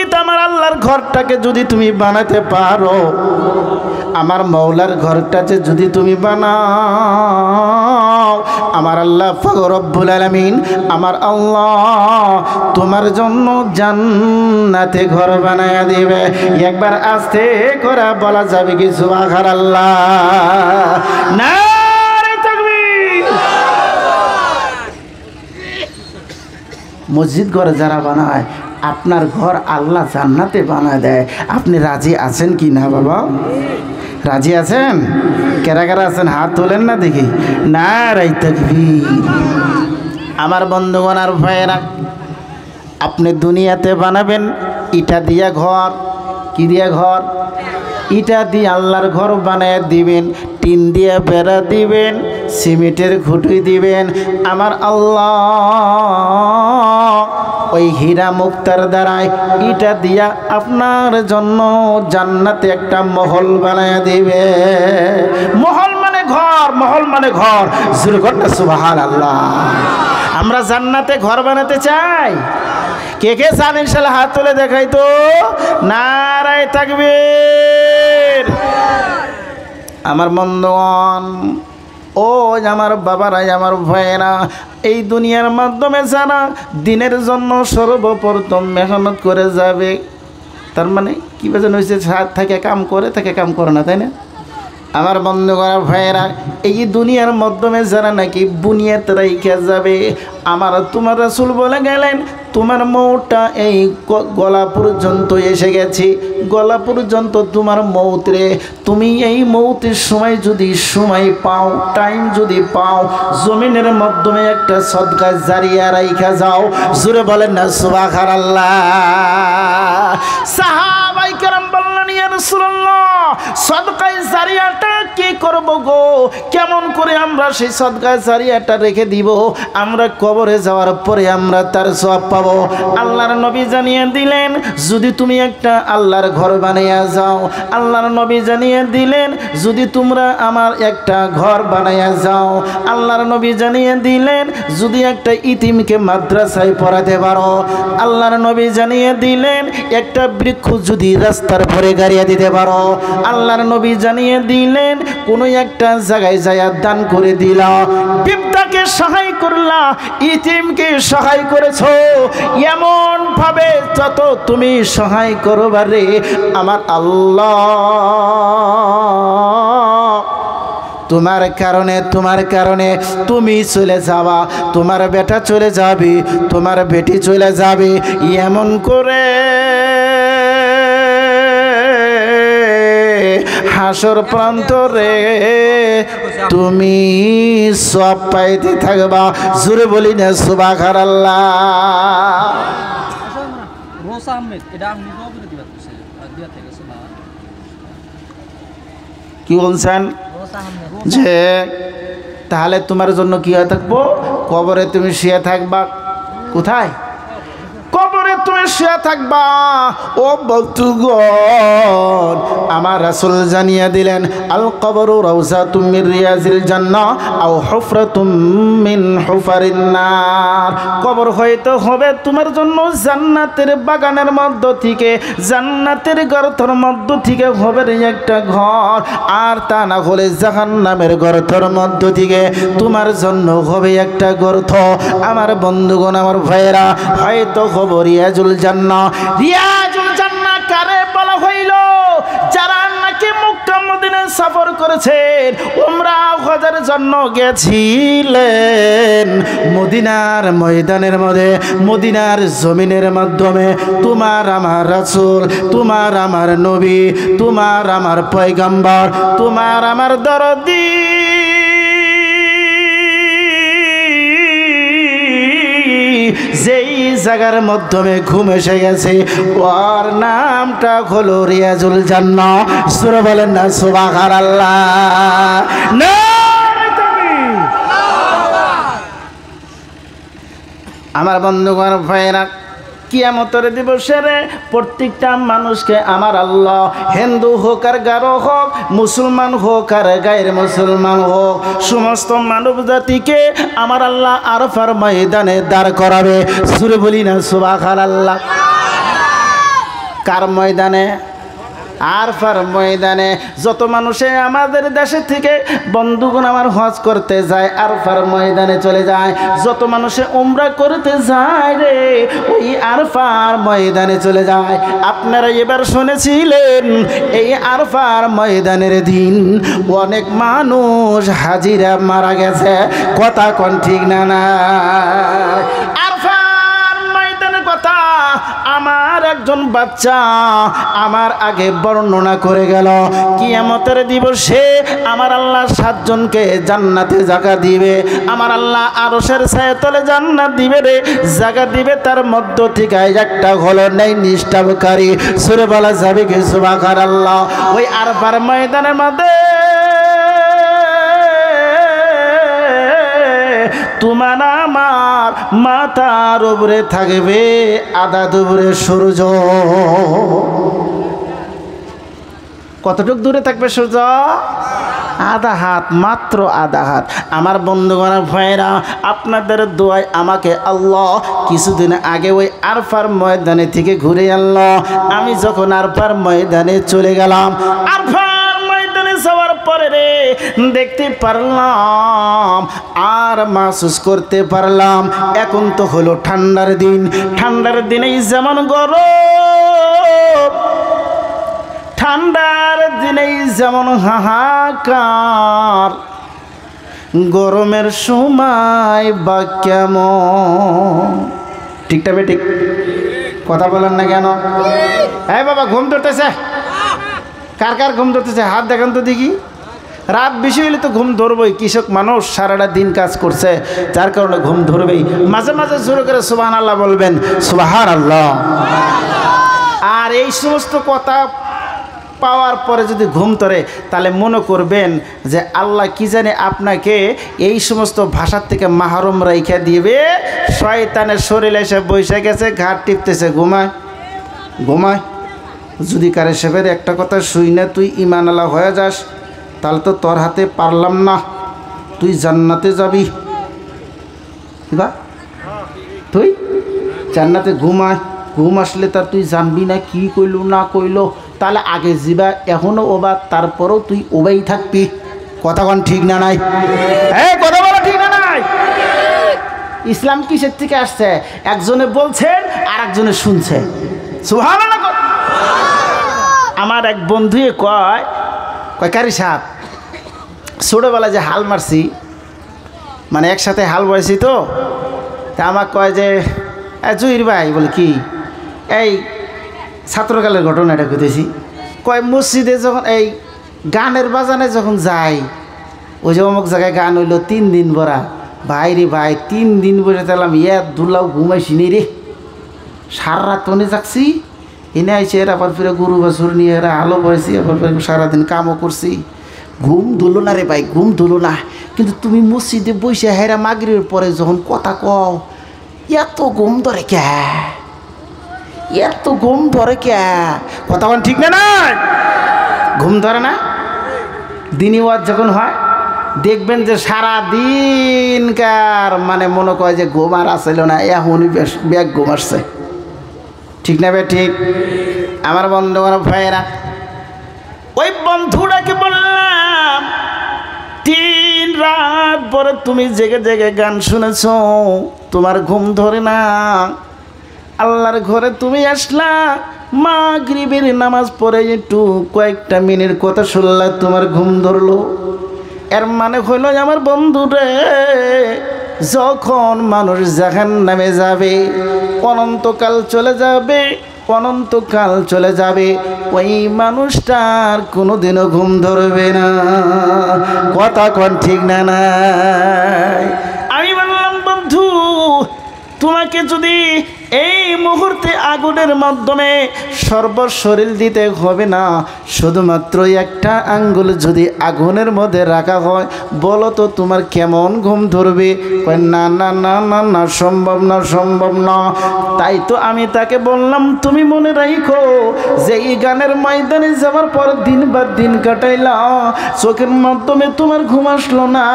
দুনিয়াতে আমার আল্লাহর ঘরটাকে যদি তুমি বানাতে পারো, আমার মওলার ঘরটাকে যদি তুমি বানাও, আমার আল্লাহ পাক রব্বুল আলামিন আমার আল্লাহ তোমার জন্য জান্নাতে ঘর বানায়া দিবে। একবার আস্তে করে বলা যাবে কি সুবহানাল্লাহ? নারে তাকবীর। মসজিদ ঘর যারা বানায়, আপনার ঘর আল্লাহ জান্নাতে বানায় দেয়। আপনি রাজি আছেন কি না বাবা? রাজি আছেন? কারা কারা আছেন হাত তোলেন না দেখি। নারে তাকবীর। আমার বন্ধুগণ আর ভাইয়েরা, আপনি দুনিয়াতে বানাবেন ইটা দিয়া ঘর। কি দিয়া ঘর? ইটা দিয়ে আল্লাহর ঘর বানায় দিবেন, টিন দিয়ে বেড়া দিবেন, সিমেন্টের খুঁটি দিবেন। আমার আল্লাহ ওই হীরা মুক্তার দ্বারায় ইটা দিয়া আপনার জন্য জান্নাতে একটা মহল বানায় দিবে। মহল মানে ঘর, মহল মানে ঘর। জোরে কর না সুবহানাল্লাহ। আমরা জান্নাতে ঘর বানাতে চাই। কে কে চান ইনশাআল্লাহ হাত তুলে দেখাই তো। নারে তাকবীর। আমার বন্ধুগণ, ও আমার বাবারা, আমার ভাইয়েরা, এই দুনিয়ার মাধ্যমে যারা দিনের জন্য সর্বপ্রথম মেহনত করে যাবে, তার মানে কি বোঝানো হয়েছে? থাকে কাম করে, থাকে কাম করে না, তাই না? আমার বন্ধুগণ ভাইয়েরা, এই দুনিয়ার মাধ্যমে যারা নাকি বুনিয়াদ রাইখা যাবে, আমার তোমার রাসূল বলে গেলেন তোমার মৌতটা এই গলা পর্যন্ত এসে গেছে, গলা পর্যন্ত তোমার মৌত রে। তুমি এই মৌতের সময় যদি সময় পাও, টাইম যদি পাও, জমিনের মাধ্যমে একটা সদকা জারিয়া রাইখা যাও। জোরে বলেন না সুবহানাল্লাহ। সাহাবায়ে কেরাম বললেন ইয়া রাসূলুল্লাহ, সদকা জারিয়াটা কি করব গো? কেমন করে আমরা সেই সদকা জারিয়াটা রেখে দিব? আমরা কবরে যাওয়ার পরে আমরা তার সওয়াব পাবো। আল্লাহর নবী জানিয়ে দিলেন, যদি তুমি একটা আল্লাহর ঘর বানাইয়া যাও। আল্লাহর নবী জানিয়ে দিলেন, যদি তোমরা আমার একটা ঘর বানাইয়া যাও। আল্লাহর নবী জানিয়ে দিলেন, যদি একটা ইতিমকে মাদ্রাসায় পড়াতে পারো। আল্লাহর নবী জানিয়ে দিলেন, একটা বৃক্ষ যদি রাস্তার পরে গাড়িয়ে দিতে পারো। আল্লাহর নবী জানিয়ে দিলেন, কোনো একটা জায়গায় যায়া দান করে দিলা, বিপদাকে সহায় করলা, ইতিমকে সহায় করেছো। এমন ভাবে যত তুমি সহায় করবারে, আমার আল্লাহ তোমার কারণে তুমি চলে যাবা, তোমার বেটা চলে যাবে, তোমার বেটি চলে যাবে। এমন করে হাসর প্রান্তরে তুমি সব পাইতে থাকবা। জোরে বলি না সুবহানাল্লাহ। কি বলছেন? যে তাহলে তোমার জন্য কি হয়ে থাকবো? কবরে তুমি শুয়ে থাকবা। কোথায়? কবরে তুমি শুয়ে থাকবা। ও বন্ধুগণ, আমার রাসূল জানিয়ে দিলেন, আল কবরু রাউযাতুম মিন রিয়াজিল জান্নাহ আও হুফরাতুম মিন হুফারিন নার। কবর হয়তো হবে তোমার জন্য জান্নাতের বাগানের মধ্য থেকে, জান্নাতের গর্তের মধ্য থেকে হবে একটা ঘর, আর তা না হলে জাহান্নামের গর্তের মধ্য থেকে তোমার জন্য হবে একটা গর্ত। আমার বন্ধুগণ, আমার ভাইয়েরা, হয়তো খবর রিয়াজুল জান্নাহ। রিয়াজুল জান্নাহ কারে বলা হইল? যারা নাকি মক্কা মদিনা সফর করেছেন, উমরা হজের জন্য গেছিলেন, মদিনার ময়দানের মধ্যে, মদিনার জমিনের মাধ্যমে তোমার আমার রাসূল, তোমার আমার নবী, তোমার আমার পয়গম্বর, তোমার আমার দরদি যেই জায়গার মাধ্যমে ঘুম এসে গেছে, ওর নামটা হলো রিয়াজুল জান্নাহ। সূরা বলেন না সুবহানাল্লাহ। আমার বন্ধুগণ ভাইয়েরা, কিয়ামতের দিবসে প্রত্যেকটা মানুষকে আমার আল্লাহ, হিন্দু হোক আর গারো হোক, মুসলমান হোক আর গায়ের মুসলমান হোক, সমস্ত মানব জাতিকে আমার আল্লাহ আরাফার ময়দানে দাঁড় করাবে। জোরে বলি না সুবহানাল্লাহ। কার ময়দানে? আরফার ময়দানে। যত মানুষে আমাদের দেশে থেকে বন্ধুগণ আমার হজ করতে যায় আরফার ময়দানে চলে যায়, যত মানুষে উমরা করতে যায় রে ওই আরফার ময়দানে চলে যায়। আপনারা এবার শুনেছিলেন এই আরফার ময়দানের দিন অনেক মানুষ হাজিরা মারা গেছে, কথা কোন ঠিক না? না আরফার ময়দানের কথা আমার একজন বাচ্চা আমার আগে বর্ণনা করে গেল। কিয়ামতের দিবসে আমার আল্লাহ 7 জনকে জান্নাতে জায়গা দিবে, আমার আল্লাহ আরশের ছায়াতলে জান্নাত দিবে রে, জায়গা দিবে। তার মধ্য থেকে একটা হলো নেই নিষ্ঠাকারী, সূরা বলা যাবে কি সুবহানাল্লাহ। ওই আরফার ময়দানের মধ্যে তোমার আমার মাথার উপরে থাকবে আধা দুপুরে সূর্য। কতটুক দূরে থাকবে সূর্য? আধা হাত, মাত্র আধা হাত। আমার বন্ধুগণ ভাইরা, আপনাদের দোয়ায় আমাকে আল্লাহ কিছুদিন আগে ওই আরফার ময়দানে থেকে ঘুরে আনলো। আমি যখন আরফার ময়দানে চলে গেলাম, আরফার ময়দানে যাওয়ার পরে রে দেখতে পারলাম আর মাহসুস করতে পারলাম এখন তো হলো ঠান্ডার দিন। ঠান্ডার দিনেই যেমন গরম, ঠান্ডার দিনেই যেমন হাহাকার, গরমের সময় বা কেমন। ঠিকটা বে ঠিক কথা বলেন না কেন? হ্যাঁ বাবা, ঘুম ধরতেছে? কার কার ঘুম ধরতেছে হাত দেখান তো দেখি। রাত বেশি হলে তো ঘুম ধরবই, কৃষক মানুষ সারাটা দিন কাজ করছে, যার কারণে ঘুম ধরবেই। মাঝে মাঝে জোরে করে সুবহানাল্লাহ বলবেন, সুবহানাল্লাহ। আর এই সমস্ত কথা পাওয়ার পরে যদি ঘুম ধরে তাহলে মনে করবেন যে আল্লাহ কি জানে আপনাকে এই সমস্ত ভাষার থেকে মাহরুম রাইখা দিবে। শয়তানের শরীরে এসে বসে গেছে, ঘাট টিপতেছে, ঘুমায় ঘুমায়। যদি কারে সেবের একটা কথা শুই না তুই ঈমান আলা হয়ে যাস, তাহলে তো তোর হাতে পারলাম না, তুই জান্নাতে যাবি। বা তুই জান্নাতে ঘুমায়, ঘুম আসলে তার তুই জানবি না কি কইলো না কইলো, তাহলে আগে যাবা এখনো ওবা, তারপরও তুই ওবাই থাকবি। কথা কোন ঠিক না নাই? হ্যাঁ কথা বলা ঠিক না নাই? ইসলাম কিসের থেকে আসছে? একজনে বলছেন আর একজনে শুনছে। সুবহানাল্লাহ। আমার এক বন্ধুয়ে কয় কারি সাহেব, ছোটোবেলায় যে হাল মারছি, মানে একসাথে হাল বয়েছি তো, তা আমাকে কয় যে জুইর ভাই, বলে কি এই ছাত্রকালের ঘটনাটা কইতেছি। কয় মসজিদে যখন এই গানের বাজানে যখন যাই, ওই যে অমুক জায়গায় গান হইলো 3 দিন ভরা, ভাই রে ভাই 3 দিন বসে তালাম দুলাও ঘুমাইছি নি রে, সারা রাত মনে যাচ্ছি। এনে আইসে এরা আবার ফিরে গরু বাছুর নিয়ে এরা আলো বয়েছি, আবার সারাদিন কামও করছি, ঘুম ধুলো না রে ভাই, ঘুম ধুলো না। কিন্তু তুমি মসজিদে বসে হেরা মাগরিবের পরে যখন কথা কও, এত ঘুম ধরে কে, এত ঘুম ধরে কে? কথা বল ঠিক না নাই? ঘুম ধরে না? দিনী ওয়াজ যখন হয় দেখবেন যে সারা দিনকার মানে মনে করে যে ঘুম আর আসছিল না, এখনই বেশ ব্যাগ ঘুম আসছে। ঠিক না বে ঠিক? আমার বন্ধু ভাইয়েরা, ওই বন্ধুটাকে বললাম 3 রাত পরে তুমি জেগে জেগে গান শুনেছ, তোমার ঘুম ধরে না। আল্লাহর ঘরে তুমি আসলা, মাগরিবের নামাজ পড়ে একটু কয়েকটা মিনিট কথা শুনলা, তোমার ঘুম ধরলো। এর মানে হইল আমার বন্ধু রে, যখন মানুষ জাহান্নামে যাবে, অনন্তকাল চলে যাবে, অনন্তকাল চলে যাবে, ওই মানুষটার কোনোদিনও ঘুম ধরবে না। কথা কোন ঠিক না নাই? আমি বললাম বন্ধু, তোমাকে যদি এই মুহূর্তে আগুনের মাধ্যমে সর্বশরীর দিতে হবে না, শুধুমাত্র একটা আঙ্গুল যদি আগুনের মধ্যে রাখা হয়, বলো তো তোমার কেমন ঘুম ধরবে? না না না না না, সম্ভব না, সম্ভব না। তাই তো আমি তাকে বললাম, তুমি মনে রাখো যে এই গানের ময়দানে যাওয়ার পর দিন বা দিন কাটাইলা, চোখের মাধ্যমে তোমার ঘুম আসলো না,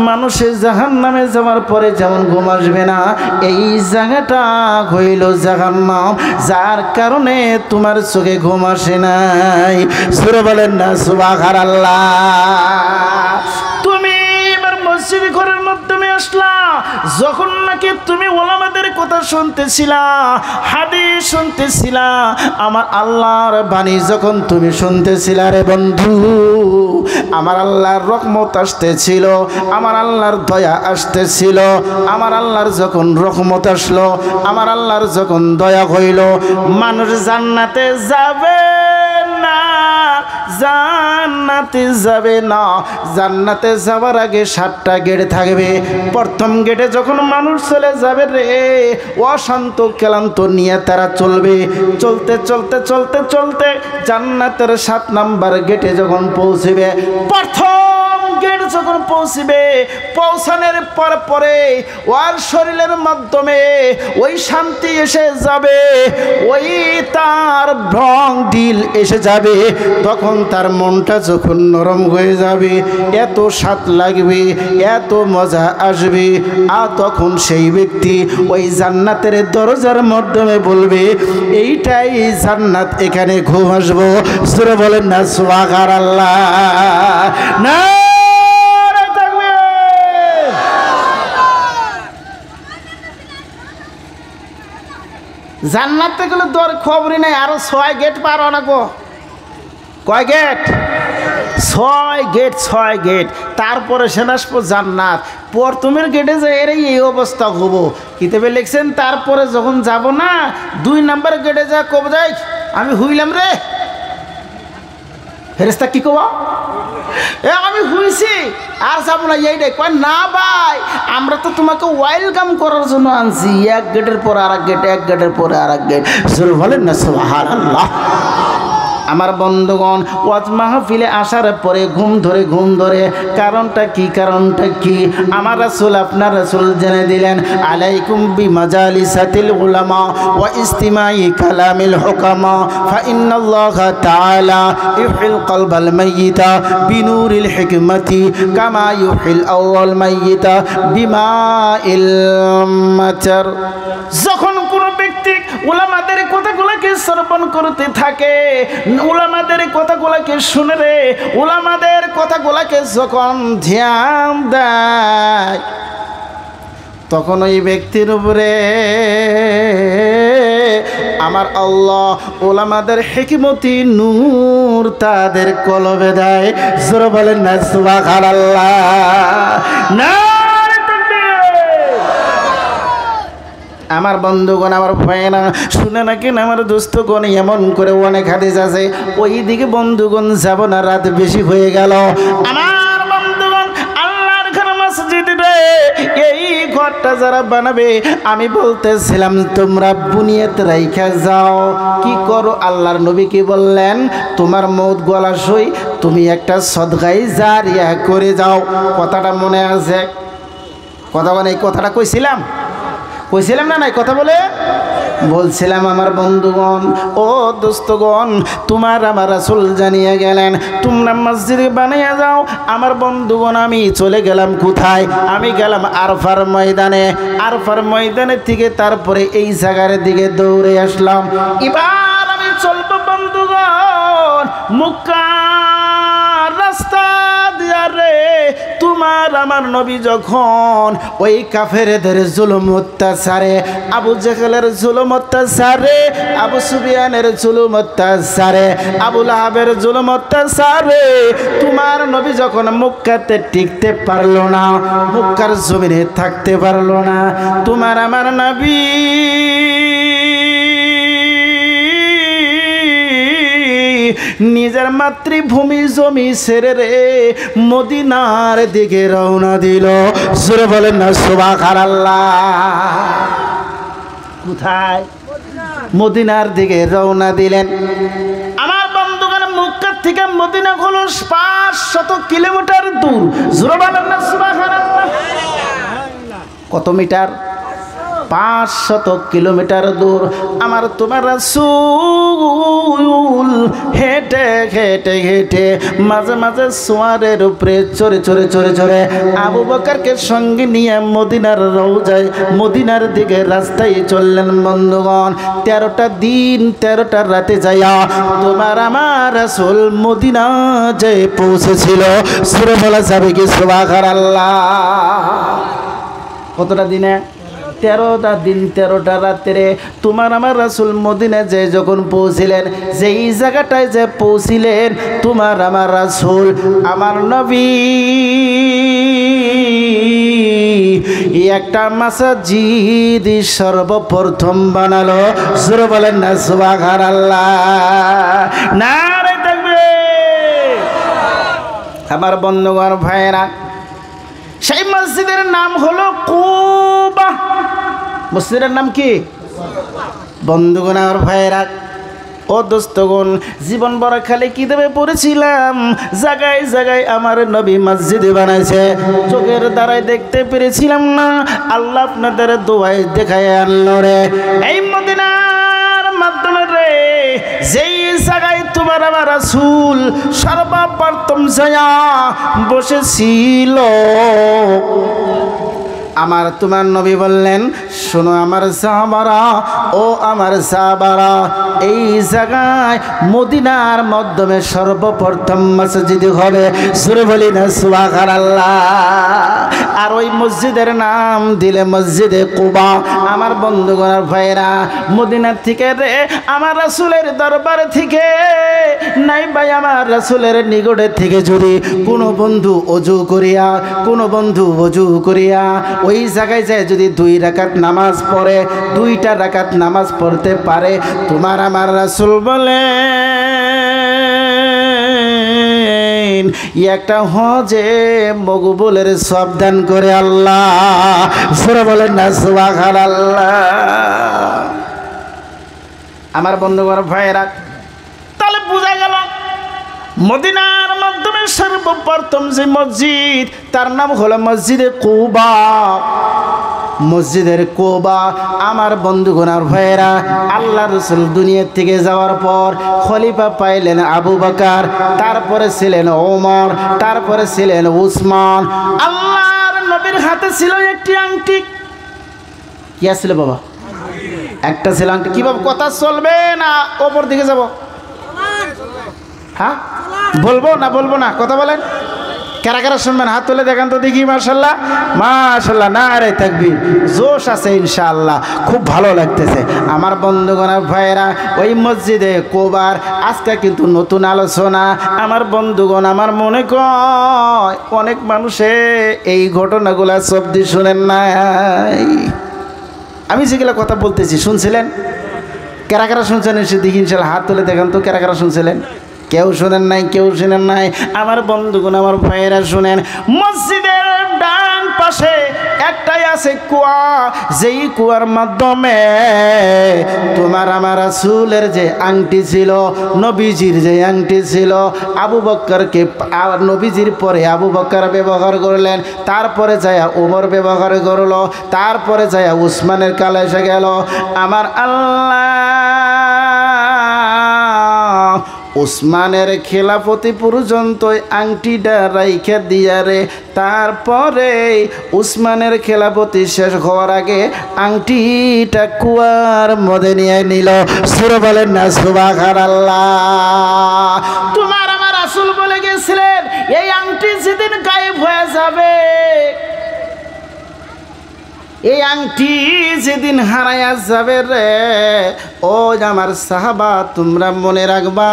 মানুষের জাহান্নামে যাওয়ার পরে যেমন ঘুম আসবে না, এই জায়গাটা হইল জাহান্নাম, যার কারণে তোমার চোখে ঘুম আসে নাই। জোরে বলেন না সুবহানাল্লাহ। তুমি এবার মসজিদ ঘরের মাধ্যমে আসলা, যখন নাকি তুমি ওলামাদের কথা শুনতেছিলা, হাদিস শুনতেছিলা, আমার আল্লাহর বাণী যখন তুমি শুনতেছিলা রে বন্ধু, আমার আল্লাহর রহমত আসতেছিল, আমার আল্লাহর দয়া আসতেছিল। আমার আল্লাহর যখন রহমত আসলো, আমার আল্লাহর যখন দয়া হইল, মানুষ জান্নাতে যাবে না, জান্নাতে যাবে না। জান্নাতে যাওয়ার আগে 7টা গেট থাকবে। প্রথম গেটে যখন মানুষ চলে যাবে রে, অশান্ত ক্লান্ত নিয়ে তারা চলবে। চলতে চলতে চলতে চলতে জান্নাতের 7 নাম্বার গেটে যখন পৌঁছবে, প্রথম গেট যখন পৌঁছবে, পৌঁছানোর পরে ওর শরীরের মাধ্যমে ওই শান্তি এসে যাবে, ওই তার ঢং দিল এসে যাবে। তখন তার মনটা যখন নরম হয়ে যাবে, এত স্বাদ লাগবে, এত মজা আসবে, আর তখন সেই ব্যক্তি ওই জান্নাতের দরজার মাধ্যমে বলবে, এইটাই জান্নাত, এখানে ঘুম আসবো। সুরে বলেন না সুবহানাল্লাহ। না জান্নাতে গেলে তোর খবরই নাই, আরো 6 গেট পার না গো। কয় গেট? 6 gate, 6 gate. তারপরে সেনাসপুর জান্নাত। প্রথমের গেটে যে এর এই অবস্থা হবো, কিতাবে লিখছেন তারপরে যখন যাব না, 2 নাম্বার গেটে যা কব যাই আমি হুইলাম রে, ফেরেশতা কি কব, আমি হুইছি আর যাবো না, এইটাই কয় না ভাই, আমরা তো তোমাকে ওয়েলকাম করার জন্য আনছি। 1 গেটের পর আর 1 গেট, 1 গেটের পরে আর 1 গেট। জোরে বলেন না সুবহানাল্লাহ। আমার বন্ধুগণ, ওয়াজ মাহফিলে আসার পরে ঘুম ধরে, কারণটা কি? কারণটা কি? আমার রাসূল, আপনার রাসূল জেনে দিলেন, আলাইকুম বিমাজালিসাতিল উলামা ওয়া ইস্তিমাই কালামিল হুকামা ফা ইন্নাল্লাহা তাআলা ইউহিল কলবাল মাইয়িতা বিনুরিল হিকমাতি কামা ইউহিল আওয়াল মাইয়িতা বিমাইল মাতার। যখন কোনো ব্যক্তি উলামাদের কথাগুলোকে শ্রবণ করতে থাকে, উলামাদের কথাগুলোকে শুনে রে, উলামাদের কথাগুলোকে যখন ধ্যান দেয়, তখন ওই ব্যক্তির উপরে আমার আল্লাহ উলামাদের হিকমতি নূর তাদের কলবে দেয়। জোরে বলেন না সুবহানাল্লাহ। না আমার বন্ধুগণ, আমার ভাইয়েরা, শুনে নাকি আমার দোস্তগণ, এমন করে অনেক হাদিস আছে, ওই দিকে বন্ধুগণ যাব না, রাত বেশি হয়ে গেল। আমার বন্ধুগণ, আল্লাহর ঘর মসজিদ রে, এই ঘরটা যারা বানাবে, আমি বলতেছিলাম তোমরা বুনিয়াদ রাইখা যাও। কি করো? আল্লাহর নবী কি বললেন? তোমার মৌত গলা সই, তুমি একটা সদকায়ে জারিয়া করে যাও। কথাটা মনে আছে? কথা বলে এই কথাটা কইছিলাম না নাই? কথা বলে বলছিলাম। আমার বন্ধুগণ, ও দোস্তগণ, তোমার আমার রাসূল জানিয়ে গেলেন তোমরা মসজিদ বানিয়ে যাও। আমার বন্ধুগণ, আমি চলে গেলাম কোথায়? আমি গেলাম আরফার ময়দানে। আরফার ময়দানের থেকে তারপরে এই জায়গার দিকে দৌড়ে আসলাম। এবার আমি চলবো বন্ধুগণ মক্কার রাস্তা দিয়া রে। তোমার আমার নবী যখন ওই কাফেরদের জুলুম অত্যাচারে, আবু জেহেলের জুলুম অত্যাচারে, আবু সুফিয়ানের জুলুম অত্যাচারে, আবু লাহাবের জুলুম অত্যাচারে তোমার নবী যখন মক্কাতে টিকতে পারলো না, মক্কার জমিনে থাকতে পারলো না, তোমার আমার নবী নিজের মাতৃভূমি জমি ছেড়ে রে মদিনার দিকে রওনা দিল। জোরে বলেন না সুবহানাল্লাহ। কোথায়? মদিনার দিকে রওনা দিলেন। আমার বন্ধুগণ, মক্কা থেকে মদিনা হলো 500 কিলোমিটার দূর। জোরে বলেন না সুবহানাল্লাহ। কত মিটার? 500 কিলোমিটার দূর আমার তোমার রাসূল হেঁটে হেঁটে হেঁটে মাঝে মাঝে সোয়ারের উপরে চড়ে চড়ে চড়ে চড়ে আবু বকরকে সঙ্গে নিয়ে মদিনার রওজায় মদিনার দিকে রাস্তায় চললেন বন্ধুগণ। 13টা দিন 13টা রাতে যাইয়া তোমার আমার রাসূল মদিনা যে পৌঁছেছিল। সূরা বলা যাবে কি সুবহানাল্লাহ। কতটা দিনে? 13টা দিন 13টা রাত্রে তোমার আমার রাসূল মদিনা যে যখন পৌঁছিলেন, যেই জায়গাটায় যে পৌঁছিলেন তোমার আমার রাসূল আমার নবী একটা মসজিদ সর্বপ্রথম বানালো। জোরে বলেন না সুবহানাল্লাহ। নারে তাকবীর। আমার বন্ধুগণ ভাইরা, সেই মসজিদের নাম হলো কুবা। মসজিদের নাম কি বন্ধুগণ আর ভাইরা? ও দোস্তগণ, জীবন বড় খালি কি দেবে পড়েছিলাম, জায়গায় জায়গায় আমার নবী মসজিদে বানাইছে, চোখের দ্বারাই দেখতে পেরেছিলাম না। আল্লাহ আপনাদের দোয়ায় দেখায় আনলো রে এই মদিনার মাধ্যমে রে, যেই জায়গায় তোমার আমার রাসূল সর্বপ্রথম যায়া বসেছিল। আমার তোমার নবী বললেন, শোনো আমার সাহাবারা, ও আমার সাহাবারা, এই জায়গায় মদিনার মাধ্যমে সর্বপ্রথম মসজিদ হবে। সুরে বলি না সুবহানাল্লাহ। আর ওই মসজিদের নাম দিলে মসজিদে কুবা। আমার বন্ধুগণ ভাইরা, মদিনার থেকে রে আমার রাসূলের দরবার থেকে নাই ভাই আমার রাসূলের নিকটে থেকে যদি কোনো বন্ধু ওযু করিয়া ওই জায়গায় যায় যদি 2 রাকাত নামাজ পড়ে, 2টা রাকাত নামাজ পড়তে পারে, তোমার আমার রাসূল বলেন একটা হজে মকবুলের সওয়াব দান করে আল্লাহ। জোরে বলেন না সুবহানাল্লাহ। আমার বন্ধুগণ ভাইরা, তাহলে বোঝা গেল মদিনার মাধ্যমে সর্বপ্রথম যে মসজিদ তার নাম হলো মসজিদে কুবা। মসজিদের কুবা আমার বন্ধুগণ আর ভাইয়েরা, আল্লাহ রাসূল দুনিয়া থেকে যাওয়ার পর খলিফা পাইলেন আবু বকর, তারপরে ছিলেন ওমর, তারপরে ছিলেন উসমান। আল্লাহর নবীর হাতে ছিল একটি আংটি। কি ছিল বাবা? একটা ছিল আংটি। কি বাবা কথা চলবে না ওপর দিকে যাব? হ্যাঁ বলবো না কথা বলেন। কারা কারা শুনবেন হাত তুলে দেখান তো দেখি। মাশাআল্লাহ মাশাআল্লাহ, নারে তাকবীর। জোশ আছে ইনশাআল্লাহ, খুব ভালো লাগতেছে। আমার বন্ধুগণ ভাইয়েরা, ওই মসজিদে কুবার আজকে কিন্তু নতুন আলোচনা। আমার বন্ধুগণ, আমার মনে কয় অনেক মানুষে এই ঘটনাগুলা শব্দ শুনেন নাই। আমি যেগুলো কথা বলতেছি শুনছিলেন? কারা কারা শুনছেন এসে দেখি ইনশাআল্লাহ হাত তুলে দেখান তো কারা কারা শুনছিলেন। কেউ শুনেন নাই, কেউ শুনেন নাই। আমার বন্ধুগণ আমার ভাইয়েরা শুনেন, মসজিদের ডান পাশে একটাই আছে কুয়া, যেই কুয়ার মাধ্যমে তোমার আমার রাসূলের যে আংটি ছিল, নবীজির যে আংটি ছিল, আবু বকরকে নবীজির পরে আবু বকর ব্যবহার করলেন, তারপরে যায়া ওমর ব্যবহার করলো, তারপরে যায়া উসমানের কালে এসে গেল। আমার আল্লাহ উসমানের খেলাফতি পর্যন্ত আংটিটা রাইখা দিয়া রে, তারপরে উসমানের খেলাফতি শেষ হওয়ার আগে আংটিটা কুয়ার মধ্যে নিয়ে নিল। সূরা বলেন না সুবহানাল্লাহ। তোমার আমার রাসূল বলে গেছিলেন এই আংটি যেদিন গায়েব হয়ে যাবে, এই আংটি যেদিন হারাইয়া যাবে রে, ও আমার সাহাবা তোমরা মনে রাখবা,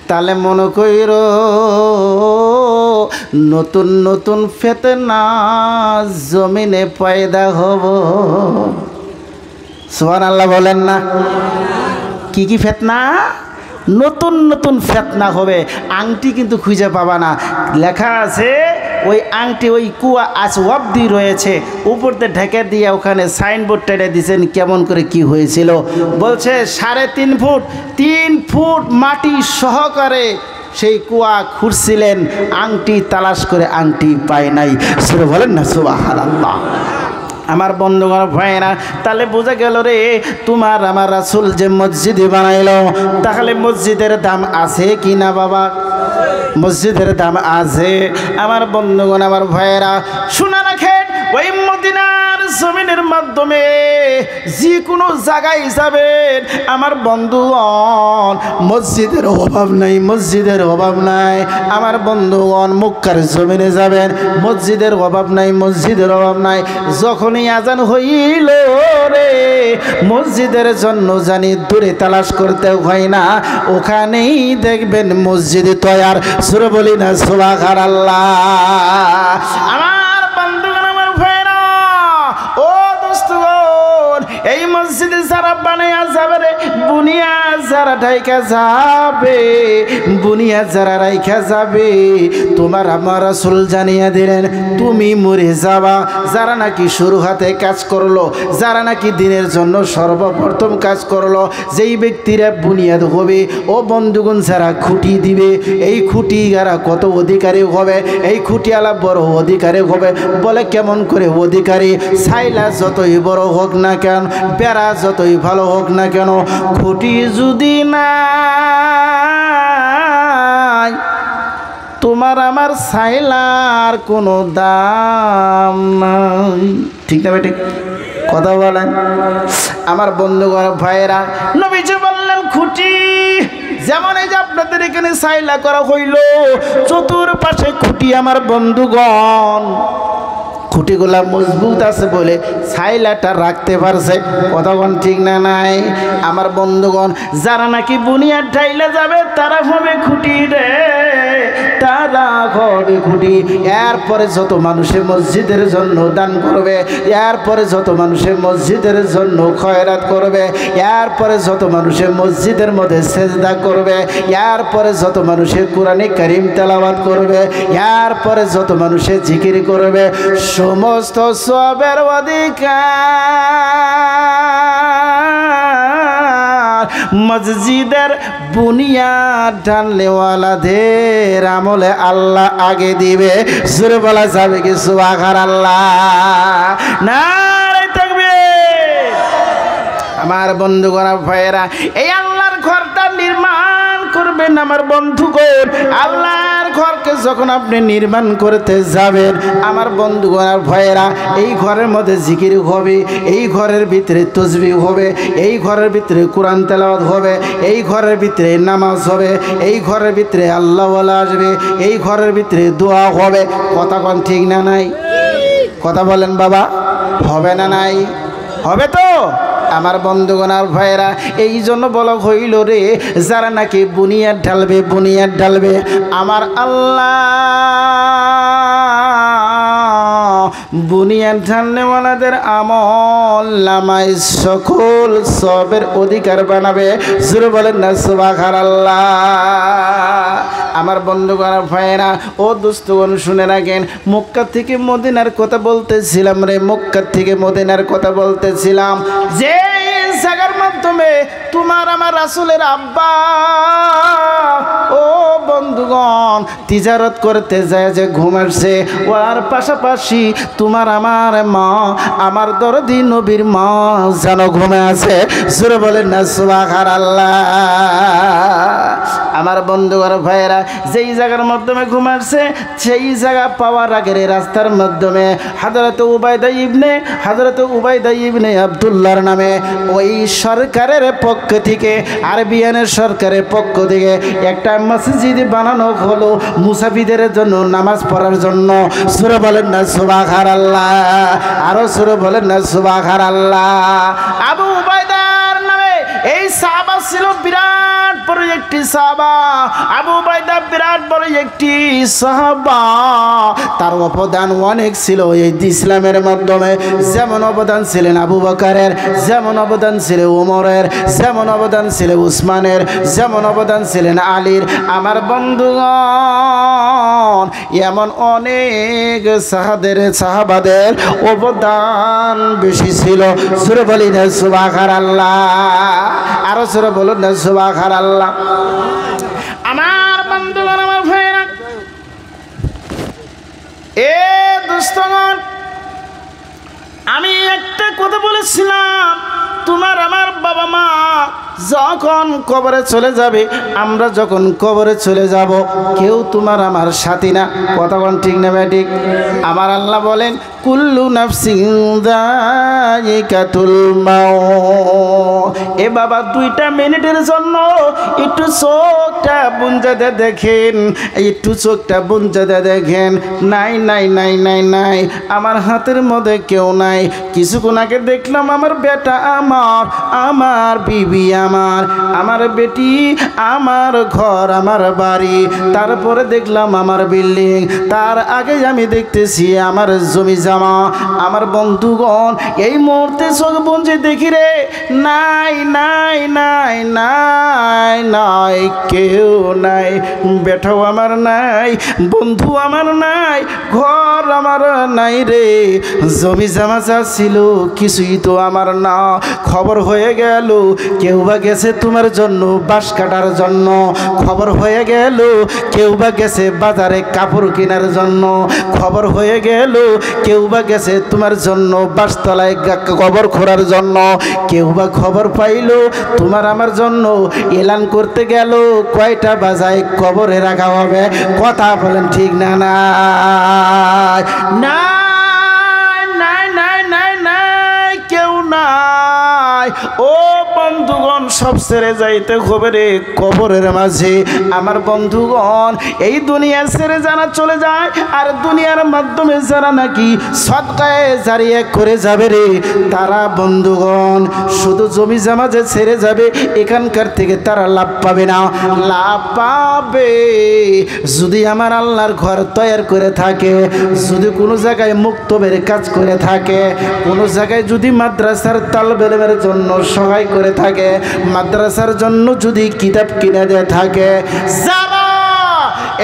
তাহলে মনে কইরো নতুন নতুন ফিতনা জমিনে পয়দা হব। সুবহানাল্লাহ বলেন না। কি কি ফিতনা? নতুন নতুন ফিতনা হবে। আংটি কিন্তু খুঁজে পাবা না। লেখা আছে ওই আংটি ওই কুয়া আসওয়াবদি রয়েছে, উপরতে ঢেকে দিয়ে ওখানে সাইনবোর্ড টেনে দিয়েছেন কেমন করে কি হয়েছিল। বলছে 3.5 ফুট 3 ফুট মাটি সহকারে সেই কুয়া খুঁড়ছিলেন, আংটি তালাশ করে আংটি পায় নাই। সুরে বলেন না সুবহানাল্লাহ। আমার বন্ধুগণ ভাইরা, তাহলে বোঝা গেল রে তোমার আমার রাসূল যে মসজিদে বানাইলো, তাহলে মসজিদের দাম আছে কি না বাবা? মসজিদের দাম আছে। আমার বন্ধুগণ আমার ভাইরা শোনা রাখেন, ওই মদিনার জমিনের মাধ্যমে যে কোনো জায়গায় যাবেন আমার বন্ধুগণ, মসজিদের অভাব নাই, মসজিদের অভাব নাই। আমার বন্ধুগণ মক্কার জমিনে যাবেন, মসজিদের অভাব নাই, মসজিদের অভাব নাই। যখনই আজান হইল রে, মসজিদের জন্য জানি দূরে তালাশ করতে হয় না, ওখানেই দেখবেন মসজিদ তৈয়ার। সুরে বলি না সুবহানাল্লাহ। আমার বন্ধুগণ আমার ভাইরা, ও দোস্তগণ, এই মসজিদে যারা বানায়া যাবে রে, বুনিয়া যারা ঢাইকা যাবে, বুনিয়া যারা রাইখা যাবে, তোমার আমার রাসূল জানিয়ে দিলেন তুমি মরে যাবা। যারা নাকি শুরু হাতে কাজ করলো, যারা নাকি দিনের জন্য সর্বপ্রথম কাজ করলো, যেই ব্যক্তিরা বুনিয়াদ হবে, ও বন্ধুগণ যারা খুঁটি দিবে, এই খুঁটি যারা কত অধিকারী হবে, এই খুঁটিওয়ালা বড় অধিকারী হবে। বলে কেমন করে অধিকারী? ছাইলা যতই বড় হোক না কেন, বেড়া যতই ভালো হোক না কেন, খুঁটি যদি নাই, তোমার আমার ছাইলার কোনো দাম নাই। ঠিক না বেটি? কথা বলেন আমার বন্ধুগণ ভাইয়েরা। নবীজি বললেন খুঁটি যেমন এই যে আপনাদের এখানে ছাইলা করা হইল, চতুর্পাশে খুঁটি আমার বন্ধুগণ, খুঁটিগুলা মজবুত আছে বলে ছাইলাটা রাখতে পারছে। কতক্ষণ ঠিক না নাই? আমার বন্ধুগণ যারা নাকি বুনিয়াদ ঢাইলে যাবে তারা হবে খুঁটি রে, তারা হবে খুঁটি। এরপরে যত মানুষে মসজিদের জন্য দান করবে, এরপরে যত মানুষে মসজিদের জন্য খয়রাত করবে, এরপরে যত মানুষে মসজিদের মধ্যে সেজদা করবে, এরপরে যত মানুষে কোরআনে কারীম তেলাওয়াত করবে, এরপরে যত মানুষে জিকির করবে, সমস্ত সবের অধিকার মসজিদের বুনিয়াদ ঢালনেওয়ালাদের আমলে আল্লাহ আগে দিবে। সুরে বলা যাবে কি সুবহানাল্লাহ? নারে তাকবীর। আমার বন্ধুগণ ভাইয়েরা, এই আল্লাহর ঘরটা নির্মাণ করবেন আমার বন্ধুগণ। আল্লাহর ঘরকে যখন আপনি নির্মাণ করতে যাবেন আমার বন্ধুগণ ভাইয়েরা, এই ঘরের মধ্যে জিকির হবে, এই ঘরের ভিতরে তাসবিহ হবে, এই ঘরের ভিতরে কোরআন তেলাওয়াত হবে, এই ঘরের ভিতরে নামাজ হবে, এই ঘরের ভিতরে আল্লাহ ওয়ালা আসবে, এই ঘরের ভিতরে দোয়া হবে। কথা কোন ঠিক না নাই? কথা বলেন বাবা, হবে না নাই? হবে তো আমার বন্ধুগণ আর ভাইয়েরা। এই জন্য বলা হইল রে, যারা নাকি বুনিয়াদ ঢালবে, বুনিয়াদ ঢালবে, আমার আল্লাহ বুনিয়াদ ঢালনেওয়ালাদের আমল নামায় সকল সবের অধিকার বানাবে। জোরে বলেন না সুবহানাল্লাহ। আমার বন্ধুগণ ভাইয়েরা, ও দোস্তগণ শুনে রাখেন, মক্কা থেকে মদিনার কথা বলতেছিলাম রে, মক্কা থেকে মদিনার কথা বলতেছিলাম। যে জায়গার মাধ্যমে তোমার আমার রাসূলের আব্বা ও বন্ধুগণ তিজারত করতে যায় যে ঘুম আসছে, ওর পাশাপাশি তোমার আমার মা, আমার দরদি নবীর মা যেন ঘুমে আছে। জোরে বলেন না সুবহানাল্লাহ। আমার বন্ধুগণ ভাইয়েরা, যেই জায়গার মাধ্যমে ঘুম আসছে সেই জায়গা পাওয়ার আগের রাস্তার মাধ্যমে হযরত উবাইদা ইবনে আব্দুল্লাহর নামে ওই সরকারের পক্ষ থেকে, আরবিয়ানের সরকারের পক্ষ থেকে একটা মসজিদ বানানো হলো মুসাফিরদের জন্য, নামাজ পড়ার জন্য। সূরা বলেন না সুবহানাল্লাহ, আরো সূরা বলেন না সুবহানাল্লাহ। আবু উবাইদার নামে এই সাহাবা ছিল বিরাট বড় একটি সাহাবা। আবু উবাইদা বিরাট বড় একটি সাহাবা, তার অবদান অনেক ছিল এই ইসলামের মাধ্যমে। যেমন অবদান ছিলেন আবু বকরের, যেমন অবদান ছিল ওমরের, যেমন অবদান ছিল উসমানের, যেমন অবদান ছিলেন আলীর। আমার বন্ধুগণ এমন অনেক সাহাবাদের অবদান বেশি ছিল। সূরা বলি না সুবহানাল্লাহ, আরো সূরা বলুন না সুবহানাল্লাহ। আমার বন্ধুগণ আমার ভাইরা, এ দোস্তগণ, আমি একটা কথা বলেছিলাম, তোমার আমার বাবা মা যখন কবরে চলে যাবে, আমরা যখন কবরে চলে যাব, কেউ তোমার আমার সাথী না। কথা কোন ঠিক না ঠিক? আমার আল্লাহ বলেন কুল্লু নাফসিন যায়িকাতুল মাউত। এ বাবা 2টা মিনিটের জন্য একটু চোখটা বুঞ্জাতে দেখেন, একটু চোখটা বুঞ্জাতে দেখেন। নাই নাই নাই নাই নাই, আমার হাতের মধ্যে কেউ নাই। কিছুক্ষণ আগে দেখলাম আমার বেটা আমার, আমার বিবি আমার, আমার বেটি, আমার ঘর, আমার বাড়ি, তারপরে দেখলাম আমার বিল্ডিং, তার আগে আমি দেখতেছি আমার জমি জামা। আমার বন্ধুগণ, এই মুহূর্তে চোখ বুঝে দেখি রে, নাই নাই নাই নাই নাই, কেউ নাই। বেটাও আমার নাই, বন্ধু আমার নাই, ঘর আমার নাই রে। জমি জামা যা ছিল কিছুই তো আমার না। খবর হয়ে গেল কেউ বা গেছে তোমার জন্য বাঁশ কাটার জন্য, খবর হয়ে গেল কেউ বা গেছে বাজারে কাপড় কেনার জন্য, খবর হয়ে গেল কেউ বা গেছে তোমার জন্য বাঁশতলায় কবর খোঁড়ার জন্য, কেউ বা খবর পাইল তোমার আমার জন্য এলান করতে গেল কয়টা বাজায় কবরে রাখা হবে। কথা বলেন ঠিক না? না নাই নাই নাই নাই, কেউ নাই। ও বন্ধুগণ, সব ছেড়ে যাইতে হবে রে কবরের মাঝে। আমার বন্ধুগণ, এই দুনিয়া ছেড়ে যারা চলে যায়, আর দুনিয়ার মাধ্যমে যারা নাকি সদকায়ে জারিয়া করে যাবে রে, তারা বন্ধুগণ শুধু জমি জামা যে ছেড়ে যাবে, এখানকার থেকে তারা লাভ পাবে না। লাভ পাবে যদি আমার আল্লাহর ঘর তৈরি করে থাকে, যদি কোনো জায়গায় মুক্তবের কাজ করে থাকে, কোনো জায়গায় যদি মাদ্রাসার তালবে ইলমের জন্য সহায় করে থাকে, মাদ্রাসার জন্য যদি কিতাব কিনে দিয়ে থাকে, যারা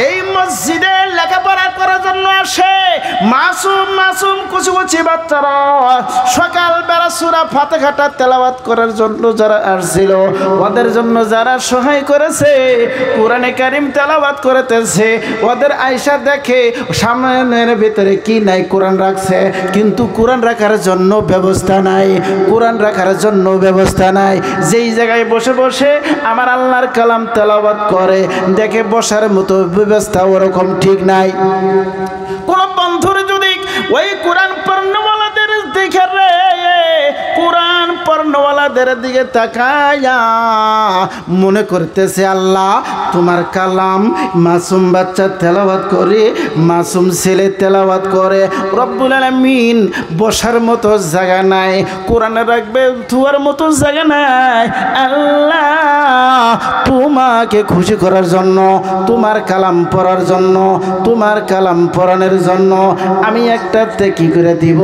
এই মসজিদে লেখাপড়া করার জন্য আসে, মাসুম মাসুম কুচি কুচি বাচ্চারা সকালবেলা সূরা ফাতিহাটা তেলাওয়াত করার জন্য যারা আসছিল, ওদের জন্য যারা সহায় করেছে, কোরআনে কারিম তেলাওয়াত করতেছে, ওদের আয়সা দেখে সামনের ভিতরে কি নাই, কোরআন রাখছে, কিন্তু কোরআন রাখার জন্য ব্যবস্থা নাই, কোরআন রাখার জন্য ব্যবস্থা নাই। যেই জায়গায় বসে বসে আমার আল্লাহর কালাম তেলাওয়াত করে, দেখে বসার মতো ব্যবস্থা ওরকম ঠিক নাই। কোন বন্ধুর যদি ওই কোরআন পড়নেওয়ালাদের দেখে রে, কোরআন পড়নেওয়ালাদের দিকে তাকায়া মনে করতেছে আল্লাহ তোমার কালাম মাসুম বাচ্চা তেলাওয়াত করে, মাসুম ছেলে তেলাওয়াত করে, রব্বুল আলামিন বসার মতো জায়গা নাই, কোরআন রাখবে ধোয়ার মতো জায়গা নাই। আল্লাহ তোমাকে খুশি করার জন্য, তোমার কালাম পড়ার জন্য, তোমার কালাম পড়ানোর জন্য আমি একটা কি করে দিব,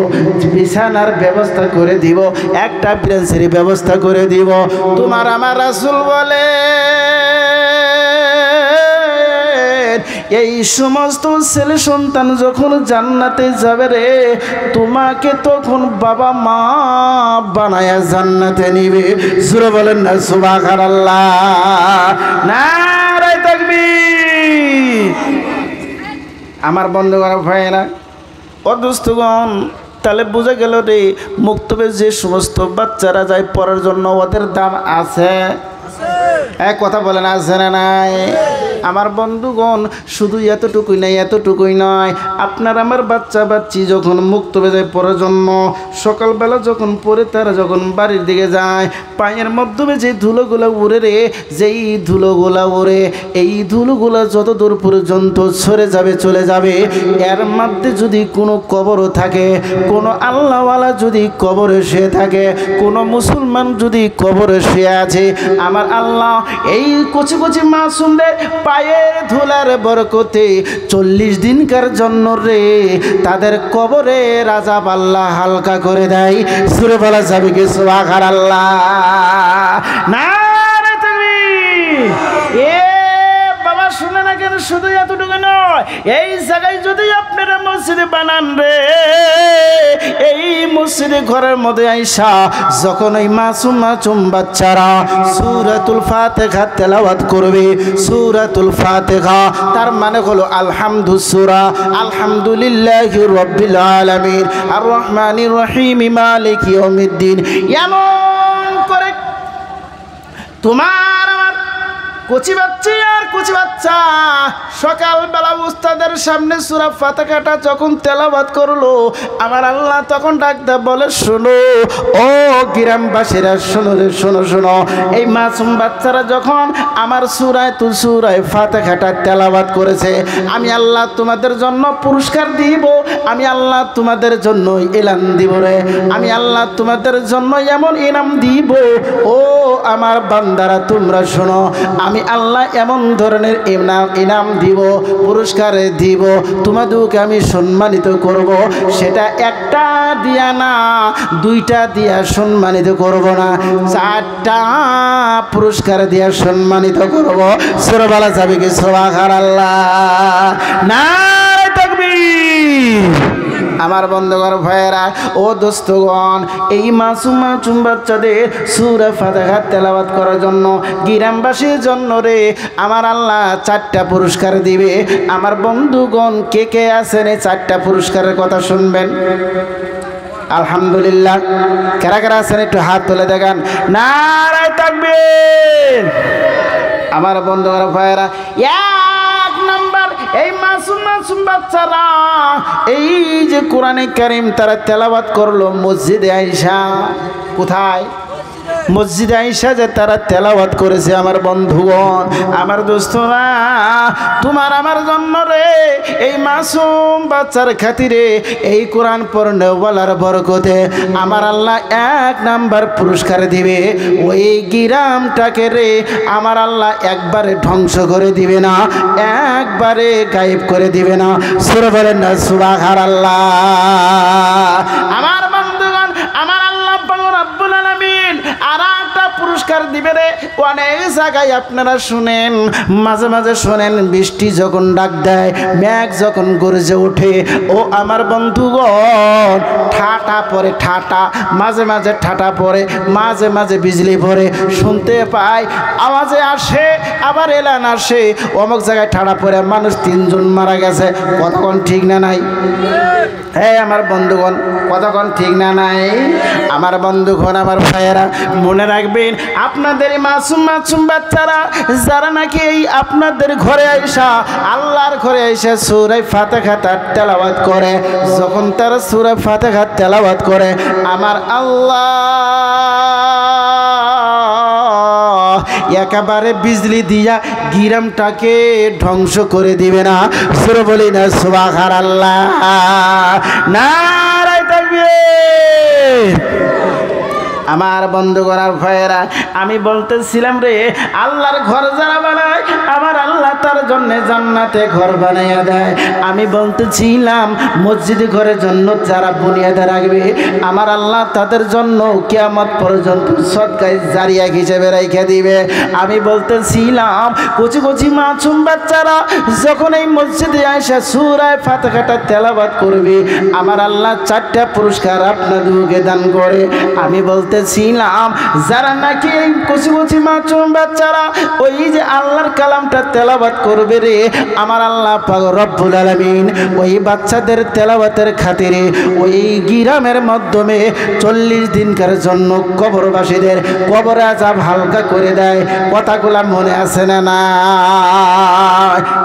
বিছানার ব্যবস্থা করে দিব, একটা ব্রেঞ্চের ব্যবস্থা করে দিব। তোমার আমার রাসূল বলে এই সমস্ত ছেলে সন্তান যখন জান্নাতে যাবে রে, তোমাকে তখন বাবা মা বানায়া জান্নাতে নিবে। জোরে বলেন না সুবহানাল্লাহ, নারে তাকবীর। আমার বন্ধুগণ ভাইয়েরা, ও দোস্তগণ, তাহলে বোঝা গেল রে মুক্তবে যে সমস্ত বাচ্চারা যায় পড়ার জন্য, ওদের দাম আছে। এক কথা বলেন, আছে না নাই? আমার বন্ধুগণ, শুধু এতটুকুই নাই, এতটুকুই নয়, আপনার আমার বাচ্চা বাচ্চি যখন মুক্তবে যায় পড়ার জন্য, সকালবেলা যখন পড়ে তারা যখন বাড়ির দিকে যায়, পায়ের মাধ্যমে যে ধুলোগুলো উড়ে রে, যেই ধুলোগুলা উড়ে, এই ধুলোগুলা যত দূর পর্যন্ত সরে যাবে চলে যাবে, এর মধ্যে যদি কোনো কবরও থাকে, কোনো আল্লাহওয়ালা যদি কবরে শুয়ে থাকে, কোনো মুসলমান যদি কবরে শুয়ে আছে, আমার আল্লাহ এই কচি কচি মাসুমদের পায়ের ধুলার বরকতে 40 দিনকার জন্য রে তাদের কবরে আযাব আল্লাহ হালকা করে দেয়। সূরা বলা যাবে কি সুবহানাল্লাহ, নারে তাকবীর। এ বাবা শুনে না কেন, শুধু এতটুকু নয়, এই জায়গায় যদি আপনারা মসজিদ বানান রে, এই মসজিদে ঘরের মধ্যে আইসা যখন ওই মাসুম মাসুম বাচ্চারা সূরাতুল ফাতিহা তেলাওয়াত করবে, সূরাতুল ফাতিহা তার মানে হলো আলহামদু সূরা, আলহামদুলিল্লাহি রাব্বিল আলামিন আর রহমানির রহিম মালিকি ইয়াউমিদ্দিন, এমন করে তোমার আমার কচি বাচ্চা আর কচি বাচ্চা সকালবেলা উস্তাদের সামনে সূরা ফাতিহাটা যখন তেলাওয়াত করলো, আমার আল্লাহ তখন ডাকতে বলে, শোনো ও গ্রামবাসীরা, শোনো রে, শোনো শোনো, এই মাসুম বাচ্চারা যখন আমার সূরায় ফাতিহাটা তেলাওয়াত করেছে, আমি আল্লাহ তোমাদের জন্য পুরস্কার দিব, আমি আল্লাহ তোমাদের জন্য এলান দিব রে, আমি আল্লাহ তোমাদের জন্য এমন ইনাম দিব। ও আমার বান্দারা তোমরা শোনো, আমি আল্লাহ এমন ধরনের ইনাম দিব, পুরস্কার দিব, তোমাদেরকে আমি সম্মানিত করব, সেটা একটা দিয়া না, দুইটা দিয়া সম্মানিত করব না, চারটা পুরস্কার দিয়া সম্মানিত করব। সূরা বলা যাবে কি সুবহানাল্লাহ, নারে তাকবীর। আমার বন্ধুগণ ভাইয়েরা ও দোস্তগণ, এই মাসুম মাসুম বাচ্চাদের সূরা ফাতিহা তেলাওয়াত করার জন্য গ্রামবাসীর জন্য রে আমার আল্লাহ চারটা পুরস্কার দিবে। আমার বন্ধুগণ কে কে আছেন এই চারটা পুরস্কারের কথা শুনবেন? আলহামদুলিল্লাহ। কারা কারা আছেন একটু হাত তুলে দেখান, নারে তাকবীর। আমার বন্ধুগণ ভাইয়েরা, এক নাম্বার এই মাসুম মাসুম বাচ্চারা এই যে কোরআনে কারীম তারা তেলাওয়াত করলো মসজিদে আইসা, কোথায়? মসজিদে আইসা যে তারা তেলাওয়াত করেছে। আমার বন্ধুগণ, আমার দোস্তরা, তোমার আমার জন্য রে এই মাসুম বাচ্চার খাতিরে এই কোরআন পড়নেওয়ালার বরকতে আমার আল্লাহ এক নাম্বার পুরস্কার দিবে। ওই গ্রামটাকে রে আমার আল্লাহ একবারে ধ্বংস করে দিবে না, একবারে গায়েব করে দিবে না। সূরা বলেন না সুবহানাল্লাহ। আমার বন্ধুগণ, আমার আল্লাহ পাক রব্বুল আলামিন আর একটা পুরস্কার দিবে রে। অনেক জায়গায় আপনারা শুনেন, মাঝে মাঝে শোনেন, বৃষ্টি যখন ডাক দেয়, মেঘ যখন গর্জে ওঠে, ও আমার বন্ধুগণ ঠাটা পড়ে, ঠাটা মাঝে মাঝে ঠাটা পড়ে, মাঝে মাঝে বিজলি পড়ে, শুনতে পাই আওয়াজে আসে, আবার এলান আসে, অমুক জায়গায় ঠাটা পড়ে মানুষ 3 জন মারা গেছে। কতক্ষণ ঠিক না নাই? হ্যাঁ আমার বন্ধুগণ, কতক্ষণ ঠিক না নাই? আমার বন্ধুগণ, আমার ভাইয়েরা, মনে রাখবেন আপনাদের মাসুম মাসুম বাচ্চারা যারা নাকি এই আপনাদের ঘরে আইসা, আল্লাহর ঘরে আইসা সূরা ফাতিহা তেলাওয়াত করে, যখন তারা সূরা ফাতিহা তেলাওয়াত করে, আমার আল্লাহ একেবারে বিজলি দিয়া গ্রামটাকে ধ্বংস করে দিবে না। সূরা বলি না সুবহানাল্লাহ, নারে তাকবীর। আমার বন্ধুগণ আর ভাইয়েরা, আমি বলতেছিলাম রে আল্লাহর ঘর যারা বানায় আমার আল্লাহ তার জন্য জান্নাতে ঘর বানাইয়া দেয়। আমি বলতেছিলাম মসজিদ ঘরের জন্য যারা বুনিয়াদ রাখবে আমার আল্লাহ তাদের জন্য কিয়ামত পর্যন্ত সদকায়ে জারিয়া হিসেবে রেখে দিবে। আমি বলতেছিলাম কচি কচি মাসুম বাচ্চারা যখন এই মসজিদে আইসা সূরা ফাতিহাটা তেলাওয়াত করবে আমার আল্লাহ 4টা পুরস্কার আপনাদেরকে দান করে। আমি বলতেছিলাম যারা নাকি এই কচি কচি মাসুম বাচ্চারা ওই যে আল্লাহর কালামটা তেলাওয়াত করবে রে আমার আল্লাহ পাক রব্বুল আলামিন ওই বাচ্চাদের তেলাওয়াতের খাতিরে ওই গ্রামের মাধ্যমে 40 দিনকার জন্য কবরবাসীদের কবর আযাব হালকা করে দেয়। কথাগুলা মনে আছে না? না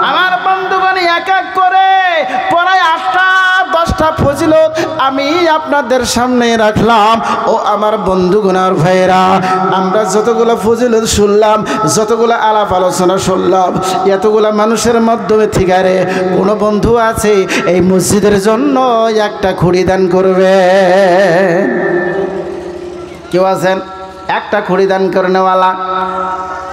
আমার বন্ধুগণ, এক এক করে প্রায় 8টা-10টা ফজিলত আমি আপনাদের সামনে রাখলাম। ও আমার বন্ধুগণ আর ভাইয়েরা, আমরা যতগুলো ফজিলত শুনলাম, যতগুলো আলাপ আলোচনা শুনলাম, এতগুলা মানুষের মাধ্যমে ঠিকারে কোনো বন্ধু আছে এই মসজিদের জন্য একটা খুঁড়ি দান করবে? কেউ আছেন একটা খুঁড়ি দান করে নেওয়ালা?